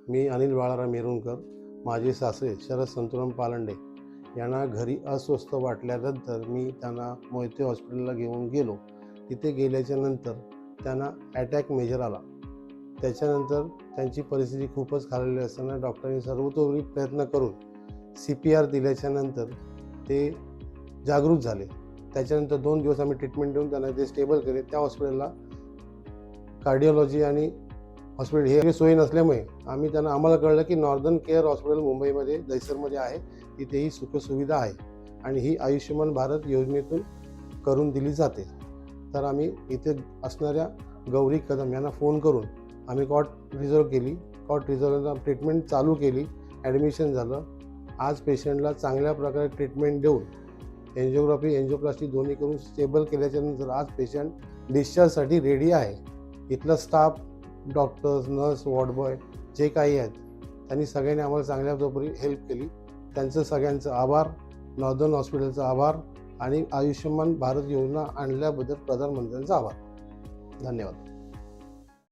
मी अनिल बाळाराम मेरुणकर, माझे सासरे शरद संतराम पालंडे यांना घरी अस्वस्थ वाटल्यानंतर मी त्यांना मोहिते हॉस्पिटलला घेऊन गेलो. तिथे गेल्याच्या नंतर त्यांना अटॅक मेजर आला. त्याच्यानंतर त्यांची परिस्थिती खूपच खालावली असताना डॉक्टरांनी सर्वतोपरी प्रयत्न करून CPR दिल्याच्यानंतर ते जागृत झाले. त्याच्यानंतर 2 दिवस आम्ही ट्रीटमेंट देऊन त्यांना ते स्टेबल केले. त्या हॉस्पिटलला कार्डिओलॉजी आणि हॉस्पिटल हे सोयी नसल्यामुळे आम्हाला कळलं की नॉर्दर्न केअर हॉस्पिटल मुंबईमध्ये दहिसरमध्ये आहे. तिथे ही सुखसुविधा आहे आणि ही आयुष्यमान भारत योजनेतून करून दिली जाते. तर आम्ही इथे असणाऱ्या गौरी कदम यांना फोन करून आम्ही कॉट रिझर्व केली. कॉट रिझर्वला ट्रीटमेंट चालू केली. ॲडमिशन झालं. आज पेशंटला चांगल्या प्रकारे ट्रीटमेंट देऊन एन्जिओग्राफी एन्जिओप्लास्टी दोन्ही करून स्टेबल केल्याच्यानंतर आज पेशंट डिस्चार्जसाठी रेडी आहे. इथला स्टाफ, डॉक्टर्स, नर्स, वॉर्डबॉय जे काही आहेत त्यांनी सगळ्यांनी आम्हाला चांगल्या प्रकारे हेल्प केली. त्यांचं सगळ्यांचं आभार, नॉर्दर्न हॉस्पिटलचा आभार आणि आयुष्यमान भारत योजना आणल्याबद्दल प्रधानमंत्र्यांचा आभार. धन्यवाद.